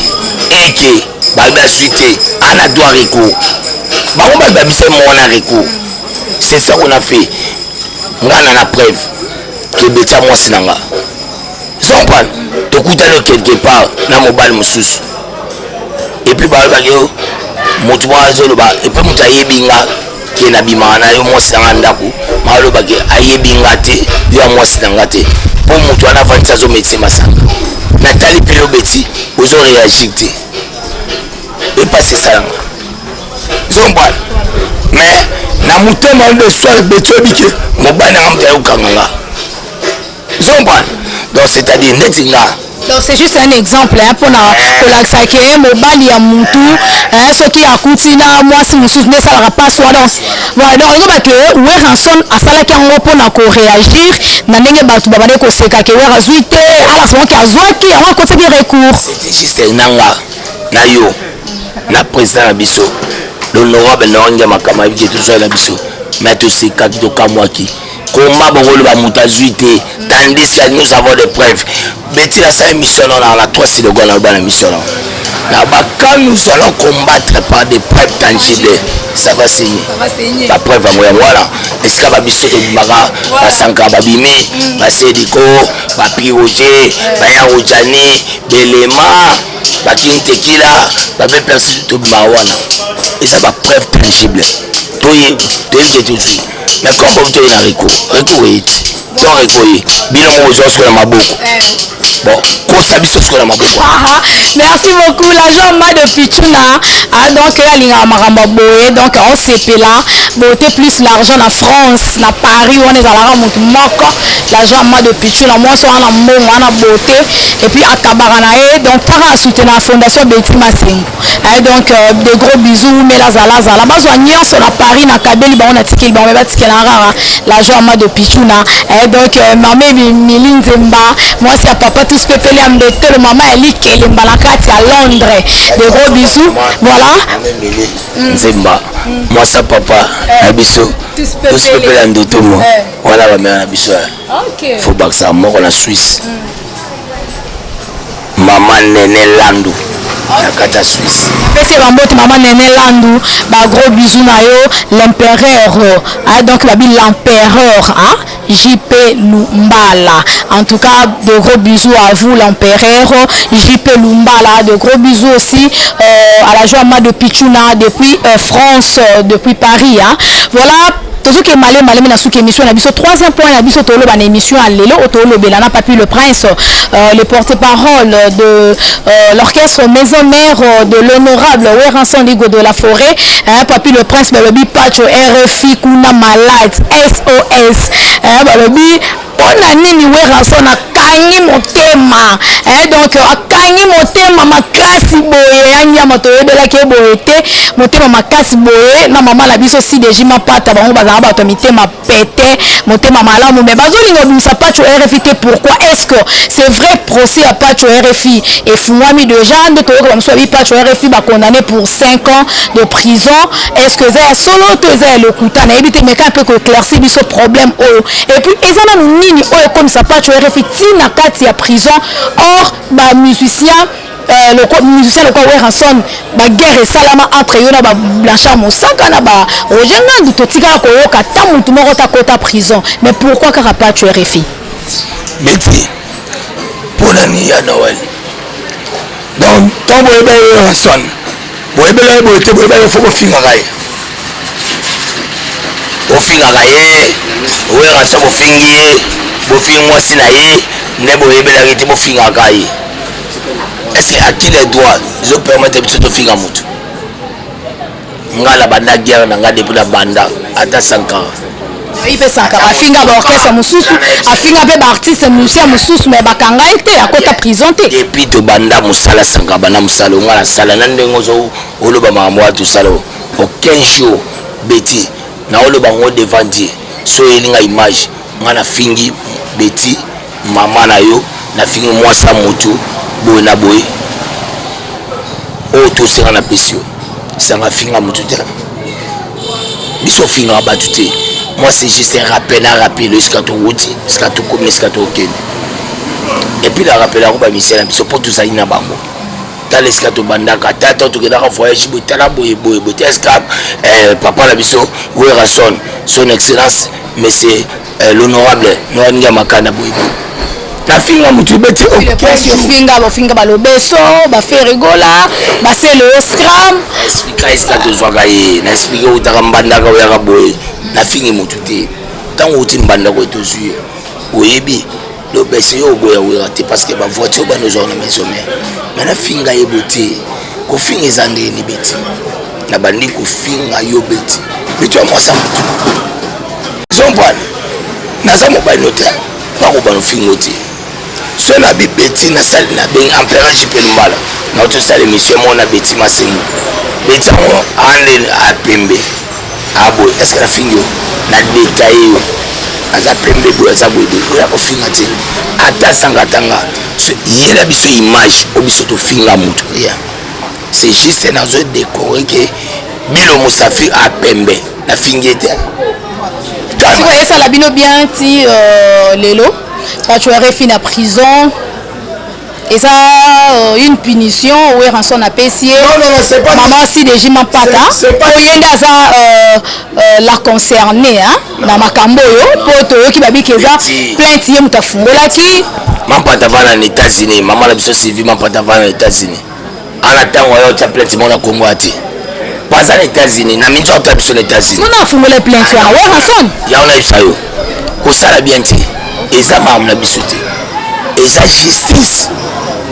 et que baba suité, Anna doit recours. Bamba baba c'est mon recours. C'est ça qu'on a fait. On a la preuve que Betia moi sinanga. Sans prendre, tu coûtes quelque part, dans mon bal moussous. Et puis baba yo, mon toit le bas, et puis mon taillé binga. Qui na bimana yo mwasi nanga ndako malo bake ayebinga te yo mwasi nanga te po mutu ana vanisa zo métier masanga natali pe yo beti ozo réagir te et pas c'est ça zombal mais na mutema ndo soir beti obike mobana ngamta yo kanganga zombal donc c'est-à-dire netinga. Donc c'est juste un exemple pour la saké mobali ya mutu ce qui a continué moi si nous mais ça va pas soit donc voilà donc il va que ouais rançon à ça là qui en pour na ko réagir na ndenge batu babane ko seka ke ouais razuite à la fois qui a zoaki on côté de recours c'est juste nanga na yo la président biso l'honorable Nonga Makama qui tout ça la biso mais tout c'est quand to kamwaki comment bon le ba mutazuite tandis que nous avons des preuves. Betty la sa émission on a 3 secondes dans la mission là quand nous allons combattre par des preuves tangibles ça va saigner la preuve voilà et ce va biso to bimaka ba sanka ba bimé ba sediko ba priorité ba ya ojani belema ba kintekila ba be personne to bimaka wana et ça va preuve tangible toye tout mais comme vous avez un recours sans recours bilan aux autres dans ma bouche bon qu'on s'habille sur la bouche. Merci beaucoup l'agent Ma de Pichuna donc alinga maramba boye donc on CP là beauté plus l'argent en France na Paris on est à la monte moko l'agent Ma de Pichuna moi so na mbongo na beauté et puis à Tabaranae donc para soutenir la fondation Betty Masengo donc de gros bisous mais la zala ba so nyonso na Paris na Kabeli ba on a ticket ba on va ticket na rara l'agent Ma de Pichuna donc maman Mili Nzemba moi c'est papa tous pepeli ambeté le maman Elike le malakati à Londres de gros bisous voilà Nzemba moi ça papa abiso tous pepeli ambeté moi voilà la mère abiso OK faut pas que ça mort en Suisse maman Nene Landu la cata Suisse. Merci Rambote maman Nene Landu, bah gros bisous na yo l'empereur donc l'empereur JP Lumbala. En tout cas de gros bisous à vous l'empereur JP Lumbala, de gros bisous aussi à la joie de Pichuna depuis France depuis Paris voilà. Toujours que malé na souki émission na biso troisième point na biso tolo ba émission à lelo otolo belana Papi le Prince le porte-parole de l'orchestre maison mère de l'honorable Weranson Ligo de la Forêt Papi le Prince balobi patcho RFI kuna malade SOS balobi on nini Weranson akangi motema donc akangi motema makasi boye anya moto yebela ke boye te motema makasi boye na mama la biso si deji mapata bango baza bato mitema pété motema malamu mais bazolinga bimisa patcho RFI te pourquoi est-ce que c'est vrai procès à patcho RFI et fumwami déjà de to ko bamso bi patcho RFI ba condamné pour 5 ans de prison est-ce que ça solo to ça le kuta na ebité mais ka peut que éclaircir biso problème et puis ezana nini comme ça patcho RFI tina kati ya prison or ba musicien le musicien le quoi Weranson ba guerre et salama entre yo na ba Blanchard Mosaka na ba Roger Ngandu totika ko yoka ta mutu moko ta kota prison mais pourquoi car pas tu RFI Betty pour la nuit à Noël donc tant boyeba Weranson boyeba boyete boyeba faut ko finga gai bofingaka ye oyera so bofingi ye bofingi mwasi na ye nde boyebelaki te bofingaka ye. Est-ce à qui les droits ils ont permis de tofinga mutu nga na banda guerre na nga depuis la banda ata Sankara il peut Sankara afinga ba orchestre mususu afinga pe ba artiste musicien mususu mais bakanga ete akota prison te depuis to banda musala Sankara bana musala nga na sala na ndengo zo oloba mamwa to sala aucun jour beti na oloba ngo devant Dieu so elinga image nga na fingi beti mama na yo na fingi mwasa mutu boy na boy o to sera na pesio sanga finga mutu te biso finga batu te. Moi c'est juste un rappel à rappeler le scato wuti scato comme scato ken et puis la rappel à ko ba misela biso pour tout ça ina bango ta le scato bandaka tata to keda ka voyage botala boye escap papa la biso Werason son excellence monsieur l'honorable Noanga Makana boye na finga mutu beti finga balobeso ba fait rigola ba c'est le scram expliquer scato zwaka ye na expliquer utaka mbandaka oyaka boye na fingi mutu te tango uti mbandaka etozuye oyebi lobeso yo boya wera te parce que ba voiture ba nos na maison mais na finga ye bote ko finga zande ni beti na bandi ko finga yo beti bitu ya mwasa zombwana na za mobile note ba ko ba no finga te so na bi beti na sali na ben empereur jipe mbala na auto sali monsieur mona beti masengo beti mo ande a pembe abo est-ce que la fingo na détaillé aza pembe bo aza bodo ya ko finga te ata sanga tanga yela biso image obiso to finga mutu ya c'est juste na zo décorer que bilo musafi a pembe na fingete si vous voyez ça la bino bien ti lelo quand tu es fini à prison et ça une punition ou rançon à pessier non c'est pas maman si déjà m'en pata oyenda ça la concernée hein na makambo yo poto yo ki babi keza plainte ye mutafungola ti mampata vana na États-Unis maman la biso Sylvie mampata vana na États-Unis ana tango yo ta plainte mona Congo ati pas aux États-Unis na minto ta biso na États-Unis on a fungolé plainte ya ouais rançon ya on a isayo ko sala bien ti eza mam na biso te eza justice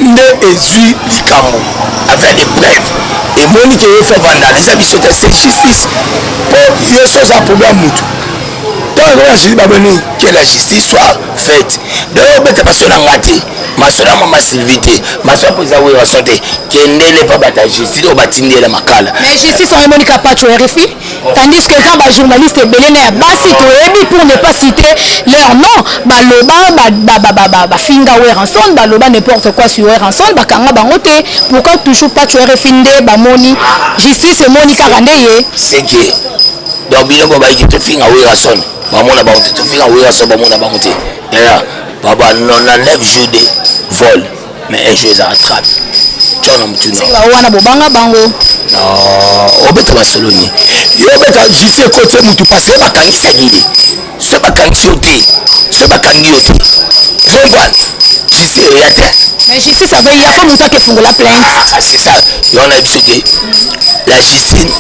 nde ezui likambo avec des preuves et monique yo fait vandaliser biso te c'est justice pour yo so za problème mutu donc on a dit baboni que la justice soit faite donc beta basona ngati masona mama Sylvie masona poza wera santé kendele pa bata justice o batindela makala mais justice on Monica Pacho RFI tandis que ça ba journaliste belene ya basi to ebi pour ne pas citer leur nom ba finga Weranson ba loba n'importe quoi sur Weranson ba kanga bango te pourquoi toujours Pacho RFI nde ba moni justice Monica Randeye c'est que donc bilo ba ki te finga Weranson ba mona ba te finga Weranson ba mona ba te ya baba non na 9 jours de vol mais un jour ils rattrape tona mutuna wana bobanga bango non obeta basoloni yo beta justice côté mutu passer bakangisa nini so bakangi yote so bakangi yote comprendre justice ya te mais justice ça veut il y a pas mutu qui fungola plainte c'est ça yo na biso que la justice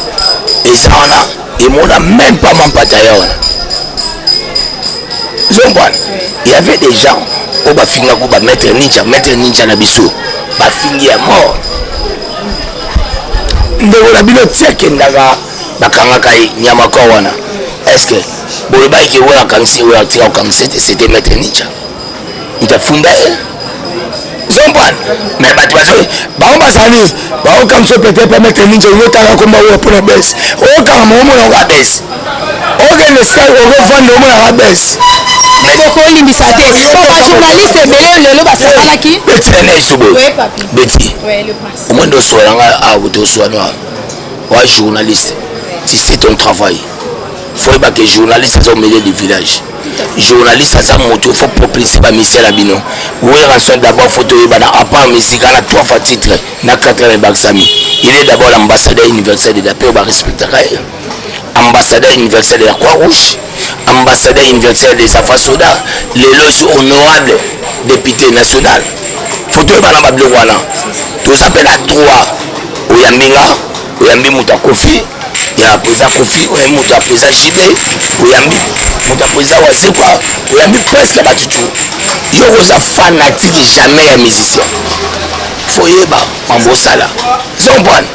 et ça on a et mon a même pas mampata yo zombwana il y avait des gens au bafinga ko ba maître ninja na biso bafingi ya mort ndeko na bino tiake ndaga bakangaka nyama ko wana est-ce que boye ba ki wala kangisi wala tika kangisi c'était maître ninja ntafunda zombwana mais batu bazo ba basani ba o kangisi peut-être pas maître ninja yo tanga ko mawo pour la baisse o kanga mo mo na baisse o ke le sky o go vendre mo na baisse boko limbisa te po ba journaliste ebele lelo basakalaki beti na isubo beti au moins de soiranga a auto soiranga wa journaliste si c'est ton travail faut pas que journaliste soit au milieu du village journaliste ça moto faut propulser ba Michel Abino oui rançon d'abord photo bana à part musique na 3 fois titre na 4 baksami il est d'abord l'ambassadeur universel de la paix ba respecter ambassadeur universel de la Croix-Rouge ambassadeur universel des affaires soda l'éloge honorable député national photo bana bablo wana tous appelle à 3 oyambinga oyambi muta kofi ya pesa kofi oye moto apesa chine oyambi moto apesa wazekwa oyambi presque bato tu yo oza fanatique jamais ya musicien faut yeba mambo osala comprendre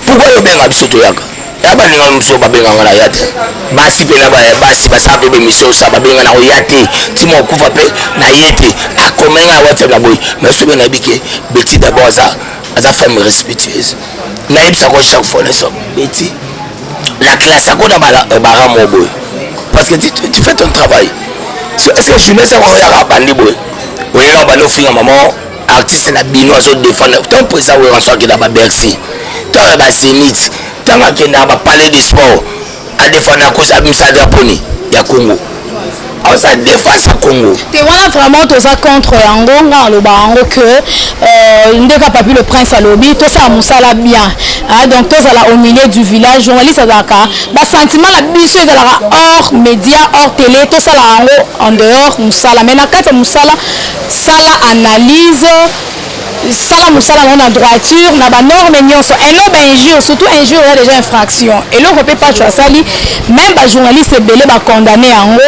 pourquoi yobenga biso toyaka ya baninga miso babenganga na ya te basi mpe na basi basala mpe bemission osa babenga na oya te ntima okufa mpe na ye te akomenga na whatsapp na boye mais soki nayebi ke Betty d'abord aza femme respectueuse nayebisa ko chaque fois na so Betty la classe ako na bara mo boye parce que tu fais ton travail est-ce que jeunesse ako yaka bandi boye oyaka bandi ofinga maman artiste na bino azo défendre ton président oyo ranso akenda ba Bercy ton ba Zénith tant akenda ba palais du sport a défendre cause abimisa draponi ya Congo on ça défense à Congo te wana vraiment toza contre yango nga aloba yango que ndeka papi le prince alobi tosala mosala bien donc tozala au milieu du village journaliste azalaka basentiment na biso ezalaka hors média hors télé tosala yango en dehors mosala mais na kati ya mosala sala analyse sala mosala na droiture na banorme nyonso enoba injure surtout injure ya déjà infraction eloko mpe pacho asali même bajournaliste ebele bacondamne yango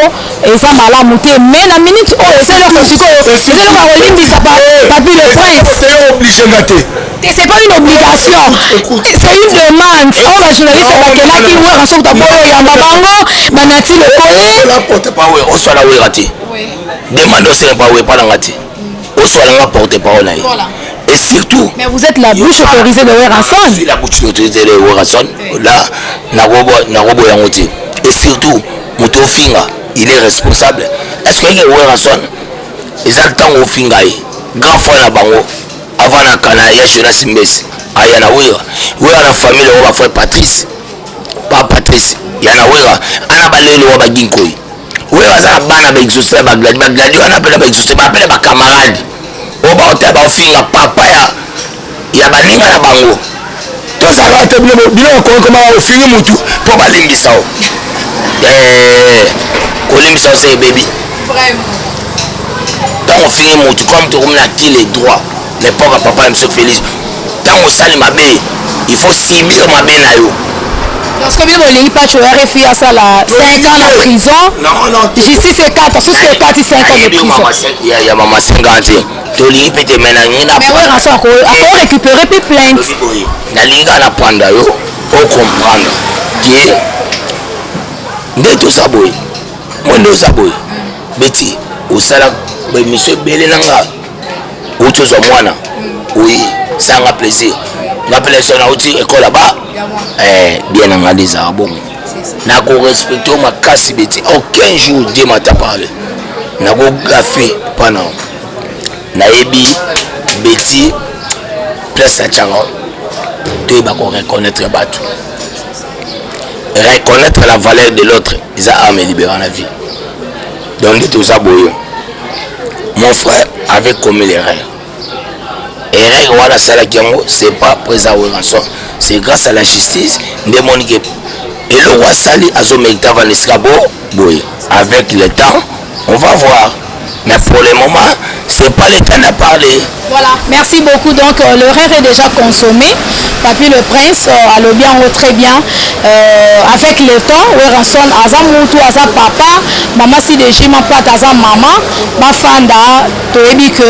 eza malamu te mais na minute oyo eza eloko sikoyo eza eloko akolimbisa papi le prince c'est pas une obligation c'est une demande oyo bajournaliste bakendaki wera soki taboyamba bango banati lokole oswala wera te demande osala pa wepalanga te oswalanga porte parole na ye et surtout mais vous êtes la bouche autorisée de Weranson. Je suis la bouche autorisée de Weranson là narobo yango te et surtout moto finga il est responsable est-ce que Weranson eza tango finga ye grand frère na bango avant na kana ya Jonas Mbesi aya na wera na famille o ba frère Patrice pas Patrice ya na wera ana balelo wa baginkoi wera za bana ba exaucer ba gladi wana pela ba exaucer ba pela ba camarade oba ota ba finga papa ya baninga na bango tosala te bino koma ofingi mutu po balimbisa o kolimbisa o c'est baby vraiment tant ofingi mutu comme tu remets qui les droits les pauvres papa monsieur Félix tant osali mabe il faut simbisa mabe na yo parce que même olingi pacho RFI à ça là 5 ans en prison non justice et 4 parce que c'est 4 5 ans de prison ya maman 50 tolingi pete menangi na mais ouais rançon ako récupérer puis plainte na linga na panda yo au comprendre que ndeto saboy mondo saboy Betty osala ba monsieur belé nanga otozo mwana oui ça nga plaisir nga plaisir na outi école là-bas bien analysé bon na ko respecter ma casse Betty aucun jour Dieu m'a parlé na ko gafé pendant na yebi Betty place à Tchanga tu vas reconnaître bateau reconnaître la valeur de l'autre ils a âme libérant la vie donc tout ça boyo mon frère avait commis l'erreur erreur wala sala kiango c'est pas présent au rançon c'est grâce à la justice de monique et le roi sali azo mérita vanesika boy avec le temps on va voir mais pour le moment c'est pas le temps de parler. Voilà, merci beaucoup. Donc l'horaire est déjà consommé. Papi le prince a le bien très bien avec le temps. Weranson aza mutu aza papa, maman si de jima pat aza maman, ba fanda toyebi que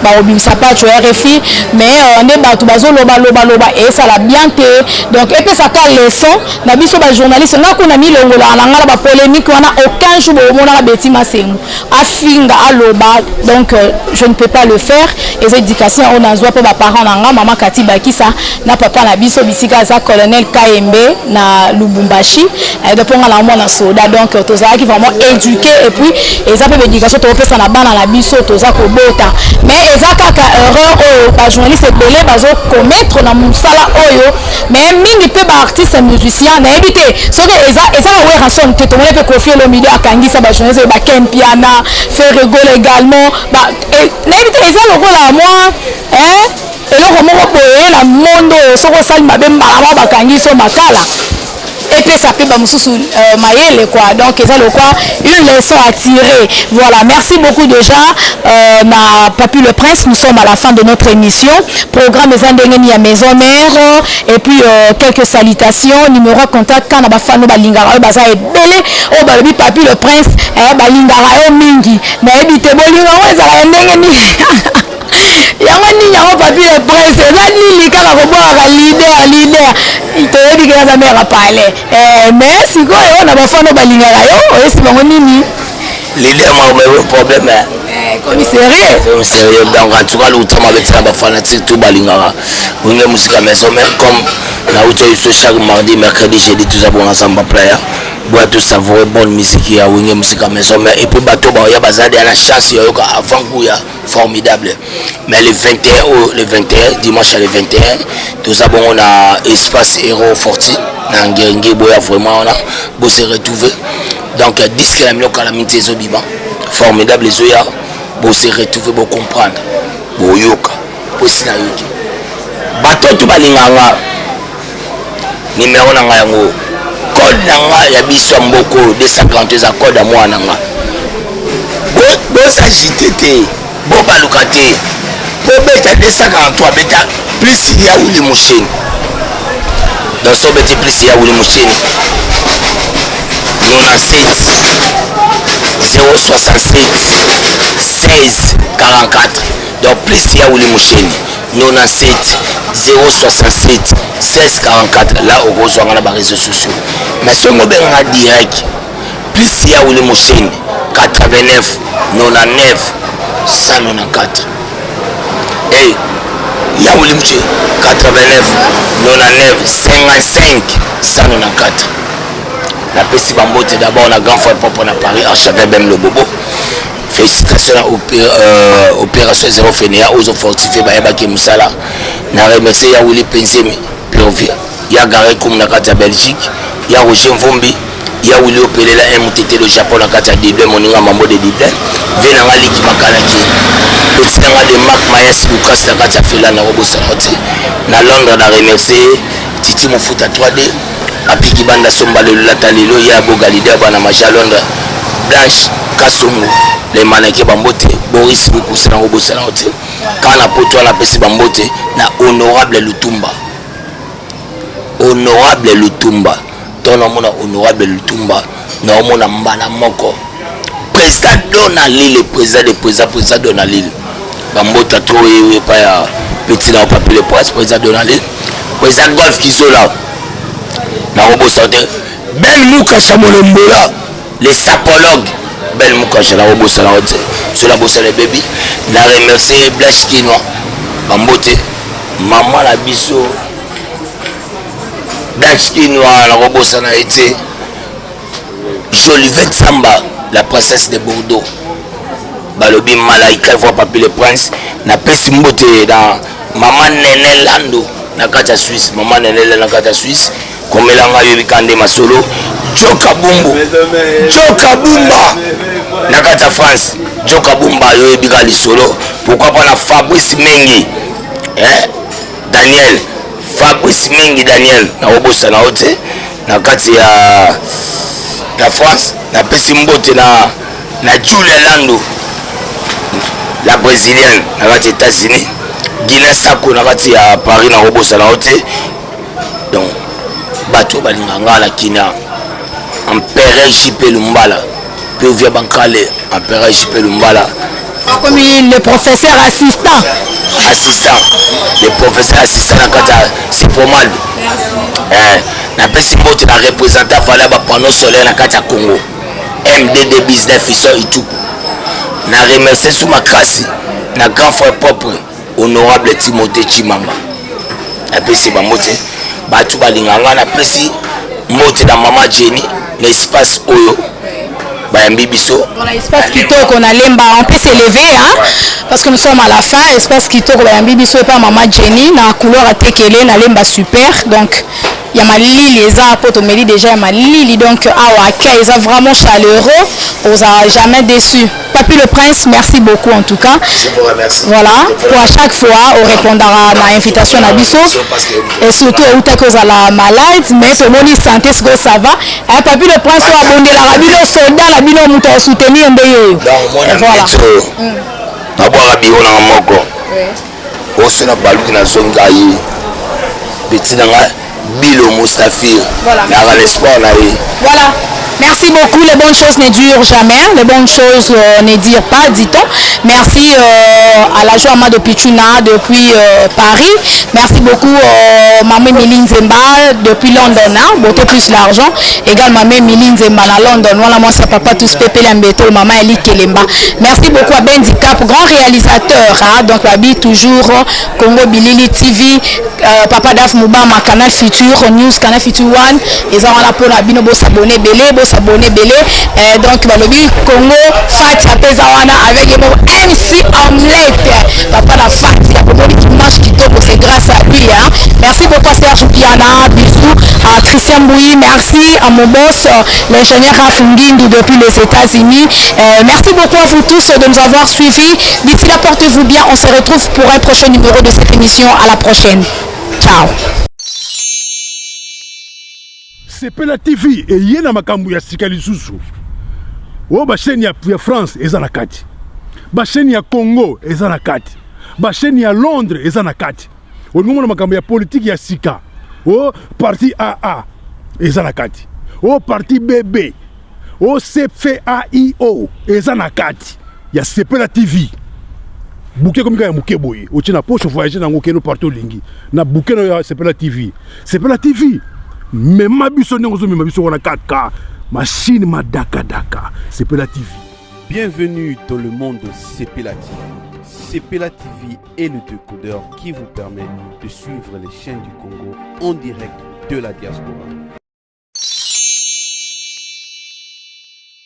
ba obimisa pas tu RFI mais on est batu bazo loba et ça l'a bien té. Donc et puis ça ka leçon na biso ba journaliste nga kuna mi longola na ngala ba polémique wana aucun jour bo mona Betty Masengo afinga aloba donc je ne peux pas le faire et éducation on a zoa pe ba parents nanga maman Kati Bakisa na papa na biso bisika za colonel Kayembe na Lubumbashi de ponga la mona soda donc tozala qui vraiment éduqué et puis eza pe éducation to pesa na bana na biso toza ko bota mais eza kaka erreur o ba journaliste belé bazo commettre na musala oyo mais mingi pe ba artiste musicien na éviter soki eza na Weranson te to pe confier le milieu akangisa ba journaliste ba Kempiana faire rigoler également ba na éviter eza lokola moi eloko moko boye na mondo soko sali mabe mbala bakangi so makala et puis ça peut mailler quoi. Donc c'est le quoi une leçon à tirer. Voilà, merci beaucoup déjà. Na Papi le Prince, nous sommes à la fin de notre émission. Programme Zandengeni à Maison Mère et puis quelques salutations. Numéro de contact quand na fano balingara baza ebele o balobi Papi le Prince balingara mingi na ebite bolinga weza ndengeni yango nini yango Papi le Prince eza nini kaka kobwaka leader toyebi ke aza mère apale mais sikoyo na bafano balingaka yo oyesi bango nini leader moi problème commissaire donc en tout cas le temps avec la fanatique tout balingara winge musique maison mais comme na uta chaque mardi mercredi jeudi tout ça bon ensemble player boire tout savourer bonne musique ya winge musique maison mais et puis bateau ba ya bazade à la chance yo avant couya formidable mais le 21 dimanche le 21 tout ça bon on a espace héros forti na ngenge boya vraiment on a beau se retrouver donc disque la milo calamité zo biba formidable zoya beau se retrouver beau comprendre beau yoka beau sina yoki bateau tout balinganga numéro na yango code nanga ya biso mboko 242 za code à moi nanga bo s'agiter te bo baluka te bo beta 243 beta plus ya Willy Moucheni dans son beta plus ya Willy Moucheni 97 067 16 44 donc plus ya Willy Moucheni 97 067 16 44 là au rejoint dans les réseaux sociaux mais ce mot benga direct plus ya Willy Moucheni 89 99 194 et ya Willy Moucheni 89 99 55 194 la pesi bambote d'abord on a grand frère propre à Paris archevêque même le bobo. Félicitations à Opération Zéro Fénéa aux fortifiés Bayabaki Moussala. Na remercié ya Willy Penzemi Provia. Ya Garé comme na kata Belgique. Ya Roger Mvombi. Ya Willy Opelela MTT le Japon na kata Dible moninga mambo de Dible. Vena ngali ki makalaki. Petit nga de Marc Mayas Lucas na kata Fela na Robo Sanote. Na Londres na remercié Titi Mofuta 3D. Apiki banda somba le latalelo ya Bogalide bana macha Londres. Blanche Kasongo. Les mannequins bambote Boris Boukoussi na Robo Sanote. Kana poto na pesi bambote na honorable Lutumba. Honorable Lutumba. Ton mona honorable Lutumba na mona mbana moko. Président Donali le président Donali. Bambota trop et pas ya petit na Papi le président Donali. Président Golf Kizola. Na Robo Sanote. Ben Mouka Chamolombola. Les sapologues. Belle Moukache la Robo Sanote. Sur la bosse les bébés. La remercier Blaise Kinois. Bambote. Maman la biso. Blaise Kinois la Robo Sanote. Jolivette Samba. La princesse de Bordeaux. Balobi Malaika voit Papi le Prince. Na pesi mbote dans Maman Nene Lando. Na kata Suisse. Maman Nene Lando na kata Suisse. Komelanga yobikande masolo. Joka Bumbo. Joka Bumba. Na kata France. Joka Bumba yobika lisolo. Pourquoi pas na Fabrice Mengi. Daniel. Fabrice Mengi Daniel. Na Robo Sanote. Na kati ya la France. Na pesi mbote na Julia Lando. La brésilienne. Na kati États-Unis. Guilain Sako na kati ya Paris na Robo Sanote. Donc bato balinganga la kina Empereur JP Lumbala puis via Bankale Empereur JP Lumbala comme le professeur assistant le professeur assistant na kata c'est pour mal na pesi mbote na représentant fala ba panneau solaire na kata Congo MDD business fiso itu na remercier sous ma grâce na grand frère propre honorable Timothée Chimamba na pesi ba mbote batu balinganga na pesi moti na Mama Jenny l'espace oyo bayambi biso voilà espace kitoko na lemba on peut s'élever parce que nous sommes à la fin espace kitoko bayambi biso et pas Mama Jenny na couleur atekele na lemba super donc il y a malili eza potomeli déjà ya malili donc awa accueil eza vraiment chaleureux on a jamais déçu. Papi le Prince, merci beaucoup en tout cas. Je vous remercie. Voilà, pour à chaque fois on répondra à l'invitation à Bisso et surtout où tu es la malade mais ce moni santé ce que ça va. Et Papi le Prince a abondé la rabino soldat la bino muto soutenir mbeyo. Donc moi voilà. D'abord la bio na moko. Aussi na baluki na zongai. Petit nanga Bilo Mustafir. Voilà. Voilà. Merci beaucoup. Les bonnes choses ne durent jamais. Les bonnes choses ne durent pas, dit-on. Merci à la joie de Pichuna depuis Paris. Merci beaucoup Maman Miline Zemba depuis London. Beauté plus l'argent. Également Maman Miline Zemba à London. Voilà, moi c'est papa tous Pépé Lambeto, Maman Eli Kelemba. Merci beaucoup à Bendicap, grand réalisateur. Donc Babi toujours Congo Bilili TV, Papa Daf Moubama, Canal Futur, News Canal Futur One. Ils ont la pour la bino s'abonner belé. S'abonner belé donc balobi Congo Fatia Pezawana avec MC Omelette papa la Fatia pour qui marche qui tombe c'est grâce à lui hein. Merci beaucoup à Serge Piana, bisous à Christian Bouy, merci à mon boss l'ingénieur Rafungindu depuis les États-Unis. Merci beaucoup à vous tous de nous avoir suivis. D'ici là portez-vous bien, on se retrouve pour un prochain numéro de cette émission. À la prochaine. Ciao. Sepela TV et yena makambu ya sika lisusu. O ba chaîne ya France eza na kati. Ba chaîne ya Congo eza na kati. Ba chaîne ya Londres eza na kati. O ngomona makambu ya politique ya sika. O parti AA eza na kati. O parti BB. O CFAIO eza na kati. Ya Sepela TV. Bouquet comme ya muke boye. O tina poche voyager na ngokeno partout lingi. Na bouquet ya Sepela TV. Sepela TV. Mais ma biso n'engozo ma biso wana 4K machine ma daka Sepela TV. Bienvenue dans le monde de Sepela TV. Sepela TV est le décodeur qui vous permet de suivre les chaînes du Congo en direct de la diaspora.